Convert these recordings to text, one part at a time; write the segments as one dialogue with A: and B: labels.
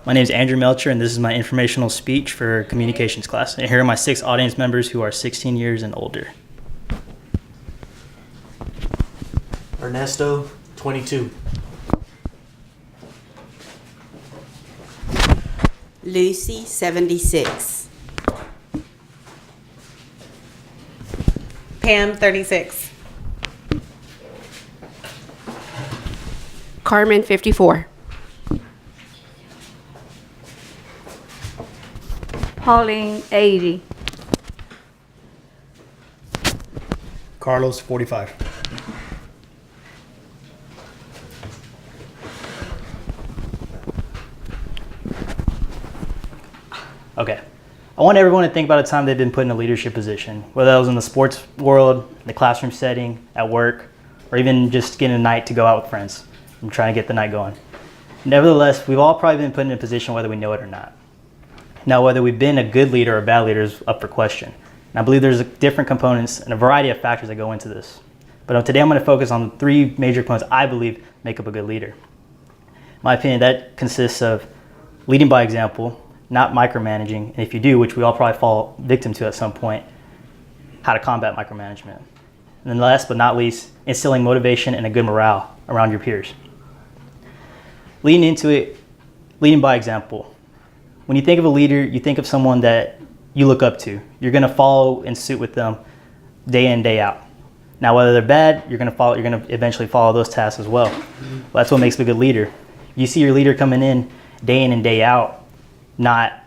A: My name is Andrew Melchor, and this is my informational speech for communications class. And here are my 6 audience members who are 16 years and older.
B: Ernesto, 22.
C: Lucy, 76.
D: Pam, 36.
E: Carmen, 54.
F: Pauline, 80.
G: Carlos, 45.
A: Okay. I want everyone to think about a time they've been put in a leadership position, whether that was in the sports world, the classroom setting, at work, or even just getting a night to go out with friends and trying to get the night going. Nevertheless, we've all probably been put in a position whether we know it or not. Now, whether we've been a good leader or a bad leader is up for question. And I believe there's different components and a variety of factors that go into this. But today I'm going to focus on 3 major components I believe make up a good leader. In my opinion, that consists of leading by example, not micromanaging, and if you do, which we all probably fall victim to at some point, how to combat micromanagement. And then last but not least, instilling motivation and a good morale around your peers. Leading into it, leading by example. When you think of a leader, you think of someone that you look up to. You're going to follow in suit with them day in, day out. Now, whether they're bad, you're going to eventually follow those tasks as well. That's what makes a good leader. You see your leader coming in and day out, not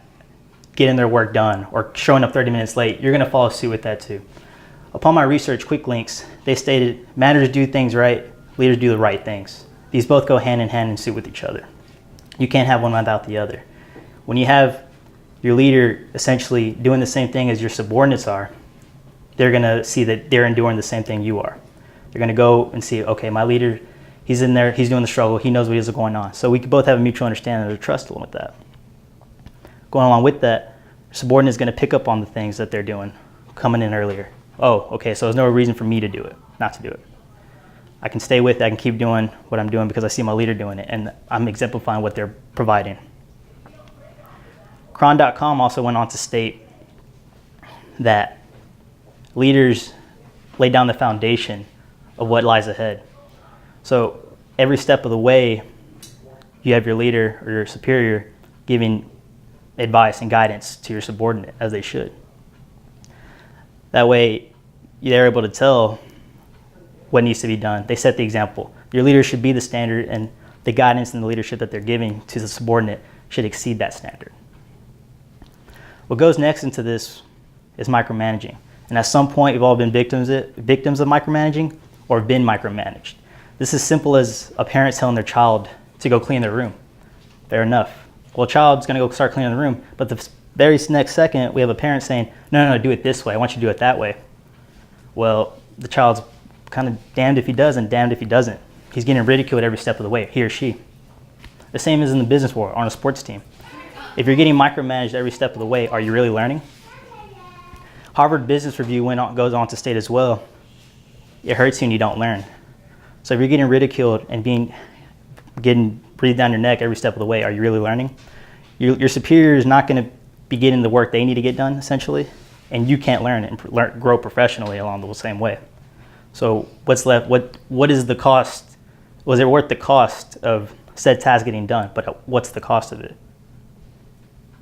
A: getting their work done or showing up 30 minutes late, you're going to follow suit with that too. Upon my research, quick links, they stated managers do things right, leaders do the right things. These both go hand in hand in suit with each other. You can't have one without the other. When you have your leader essentially doing the same thing as your subordinates are, they're going to see that they're enduring the same thing you are. They're going to go and see, okay, my leader, he's in there, he's doing the struggle, he knows what is going on. So we can both have a mutual understanding of trust along with that. Going along with that, your subordinate is going to pick up on the things that they're doing, coming in earlier. Oh, okay, so there's no reason for me to do it, not to do it. I can stay with it, I can keep doing what I'm doing because I see my leader doing it, and I'm exemplifying what they're providing. Cron.com also went on to state that leaders lay down the foundation of what lies ahead. So every step of the way, you have your leader or your superior giving advice and guidance to your subordinate, as they should. That way, they're able to tell what needs to be done. They set the example. Your leader should be the standard, and the guidance and the leadership that they're giving to the subordinate should exceed that standard. What goes next into this is micromanaging. And at some point, we've all been victims of micromanaging or been micromanaged. This is simple as a parent telling their child to go clean their room. Fair enough. Well, a child's going to go start cleaning the room, but the very next second, we have a parent saying, no, do it this way. I want you to do it that way. Well, the child's kind of damned if he does and damned if he doesn't. He's getting ridiculed every step of the way, he or she. The same as in the business world, on a sports team. If you're getting micromanaged every step of the way, are you really learning? Harvard Business Review goes on to state as well, it hurts you and you don't learn. So if you're getting ridiculed and getting breathed down your neck every step of the way, are you really learning? Your superior is not going to be getting the work they need to get done, essentially, and you can't learn and grow professionally along the same way. So what's left? What is the cost? Was it worth the cost of said task getting done? But what's the cost of it?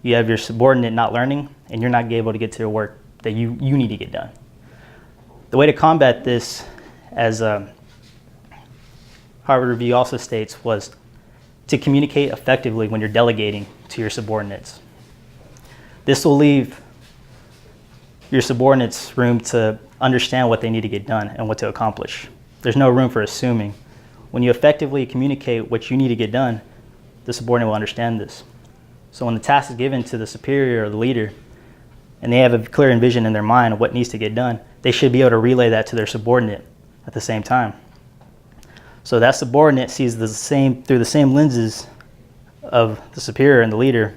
A: You have your subordinate not learning, and you're not able to get to your work that you need to get done. The way to combat this, as Harvard Review also states, was to communicate effectively when you're delegating to your subordinates. This will leave your subordinates room to understand what they need to get done and what to accomplish. There's no room for assuming. When you effectively communicate what you need to get done, the subordinate will understand this. So when the task is given to the superior or the leader, and they have a clear vision in their mind of what needs to get done, they should be able to relay that to their subordinate at the same time. So that subordinate sees through the same lenses of the superior and the leader,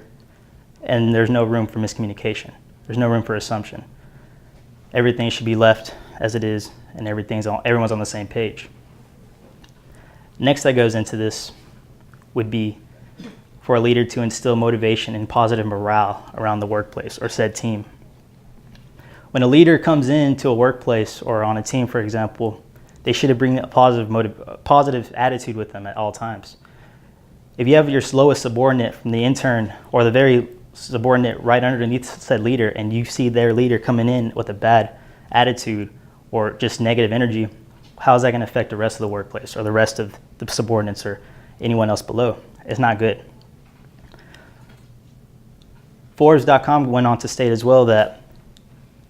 A: and there's no room for miscommunication. There's no room for assumption. Everything should be left as it is, and everyone's on the same page. Next that goes into this would be for a leader to instill motivation and positive morale around the workplace or said team. When a leader comes into a workplace or on a team, for example, they should bring a positive attitude with them at all times. If you have your slowest subordinate from the intern or the very subordinate right underneath said leader, and you see their leader coming in with a bad attitude or just negative energy, how is that going to affect the rest of the workplace or the rest of the subordinates or anyone else below? It's not good. Forbes.com went on to state as well that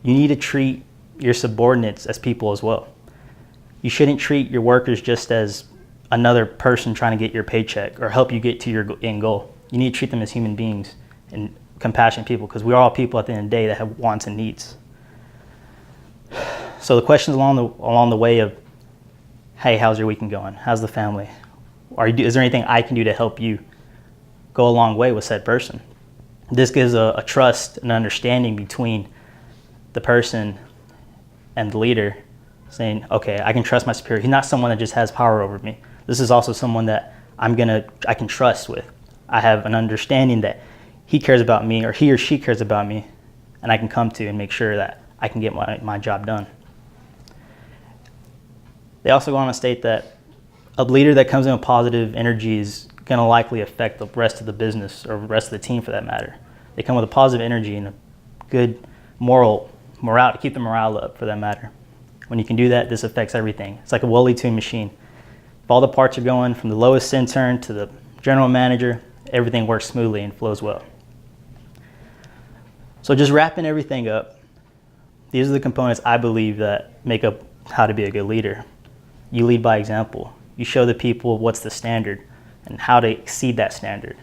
A: you need to treat your subordinates as people as well. You shouldn't treat your workers just as another person trying to get your paycheck or help you get to your end goal. You need to treat them as human beings and compassionate people, because we're all people at the end of the day that have wants and needs. So the questions along the way of, hey, how's your weekend going? How's the family? Is there anything I can do to help you? Go a long way with said person. This gives a trust and understanding between the person and the leader, saying, okay, I can trust my superior. He's not someone that just has power over me. This is also someone that I can trust with. I have an understanding that he cares about me, or he or she cares about me, and I can come to and make sure that I can get my job done. They also go on to state that a leader that comes in with positive energy is going to likely affect the rest of the business or the rest of the team for that matter. They come with a positive energy and a good morale to keep the morale up for that matter. When you can do that, this affects everything. It's like a well-tuned machine. If all the parts are going from the lowest intern to the general manager, everything works smoothly and flows well. So just wrapping everything up, these are the components I believe that make up how to be a good leader. You lead by example. You show the people what's the standard and how to exceed that standard,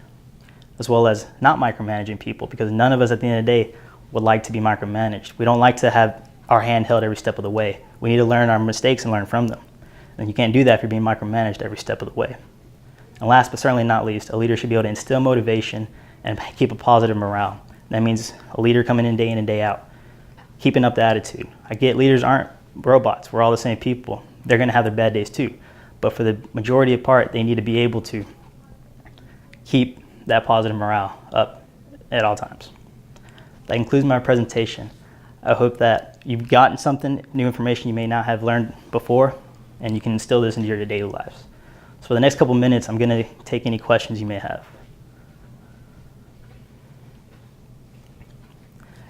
A: as well as not micromanaging people, because none of us at the end of the day would like to be micromanaged. We don't like to have our hand held every step of the way. We need to learn our mistakes and learn from them. And you can't do that if you're being micromanaged every step of the way. And last but certainly not least, a leader should be able to instill motivation and keep a positive morale. That means a leader coming in and day out, keeping up the attitude. I get leaders aren't robots. We're all the same people. They're going to have their bad days too. But for the majority of part, they need to be able to keep that positive morale up at all times. That concludes my presentation. I hope that you've gotten something, new information you may not have learned before, and you can instill this into your daily lives. So for the next couple minutes, I'm going to take any questions you may have.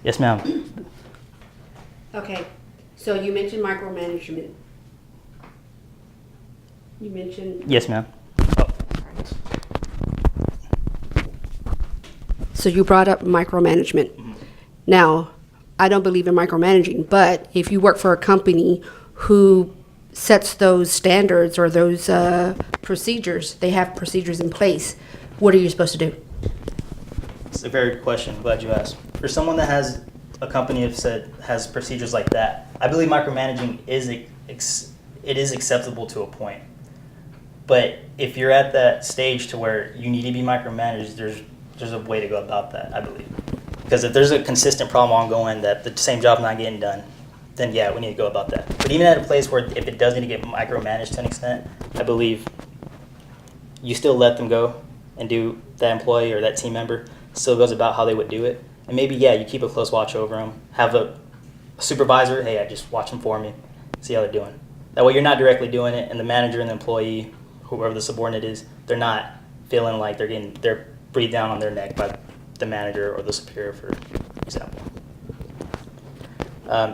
A: Yes, ma'am.
C: Okay, so you mentioned micromanagement. You mentioned...
A: Yes, ma'am.
C: So you brought up micromanagement. Mm-hmm. Now, I don't believe in micromanaging, but if you work for a company who sets those standards or those procedures, they have procedures in place, what are you supposed to do?
A: It's a very good question. I'm glad you asked. For someone that has a company has procedures like that, I believe micromanaging is acceptable to a point. But if you're at that stage to where you need to be micromanaged, there's a way to go about that, I believe. Because if there's a consistent problem ongoing that the same job's not getting done, then yeah, we need to go about that. But even at a place where if it does need to get micromanaged to an extent, I believe you still let them go and do that employee or that team member still goes about how they would do it. And maybe, yeah, you keep a close watch over them. Have a supervisor, hey, I just watch them for me, see how they're doing. That way you're not directly doing it, and the manager and the employee, whoever the subordinate is, they're not feeling like they're breathed down on their neck by the manager or the superior, for example.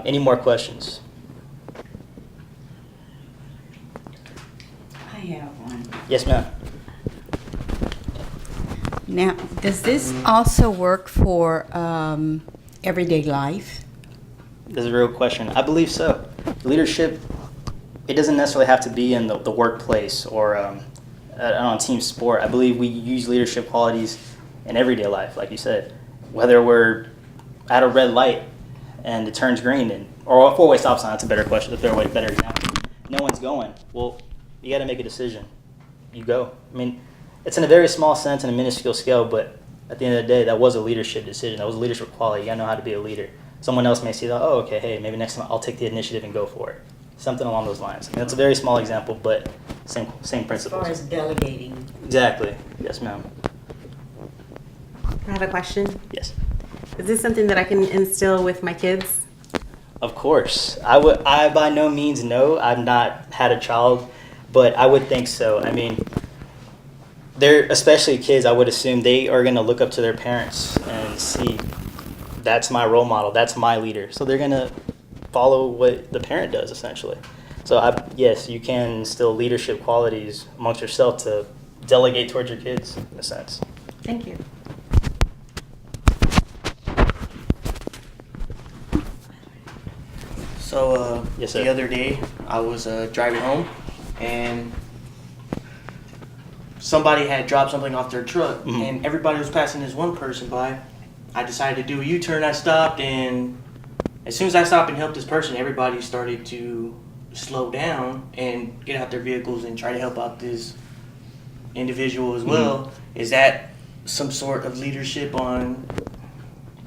A: Any more questions?
B: I have one.
A: Yes, ma'am.
B: Now, does this also work for everyday life?
A: This is a real question. I believe so. Leadership, it doesn't necessarily have to be in the workplace or on team sport. I believe we use leadership qualities in everyday life, like you said. Whether we're at a red light and it turns green, or a four-way stop sign, that's a better question, better example. No one's going. Well, you got to make a decision. You go. I mean, it's in a very small sense and a minuscule scale, but at the end of the day, that was a leadership decision. That was a leadership quality. You got to know how to be a leader. Someone else may see that, oh, okay, hey, maybe next time I'll take the initiative and go for it. Something along those lines. I mean, that's a very small example, but same principles.
B: As far as delegating.
A: Exactly. Yes, ma'am.
D: I have a question.
A: Yes.
D: Is this something that I can instill with my kids?
A: Of course. I by no means know. I've not had a child, but I would think so. I mean, they're, especially kids, I would assume they are going to look up to their parents and see, that's my role model, that's my leader. So they're going to follow what the parent does, essentially. So yes, you can instill leadership qualities amongst yourself to delegate towards your kids, in a sense.
D: Thank you.
E: So
A: Yes, sir.
E: the other day I was driving home and somebody had dropped something off their truck and everybody was passing this one person by. I decided to do a U-turn. I stopped, and as soon as I stopped and helped this person, everybody started to slow down and get out their vehicles and try to help out this individual as well. Is that some sort of leadership on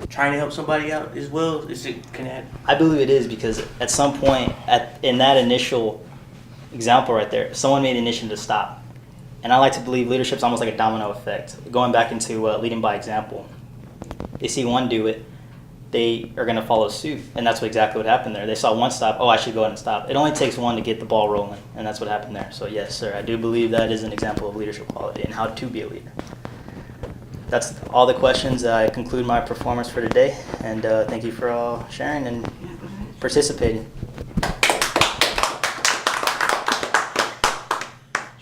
E: trying to help somebody out as well?
A: I believe it is, because at some point, in that initial example right there, someone made the initiative to stop. And I like to believe leadership's almost like a domino effect. Going back into leading by example. They see one do it, they are going to follow suit. And that's exactly what happened there. They saw one stop, oh, I should go ahead and stop. It only takes one to get the ball rolling, and that's what happened there. So yes, sir, I do believe that is an example of leadership quality and how to be a leader. That's all the questions. I conclude my performance for today, and thank you for all sharing and participating.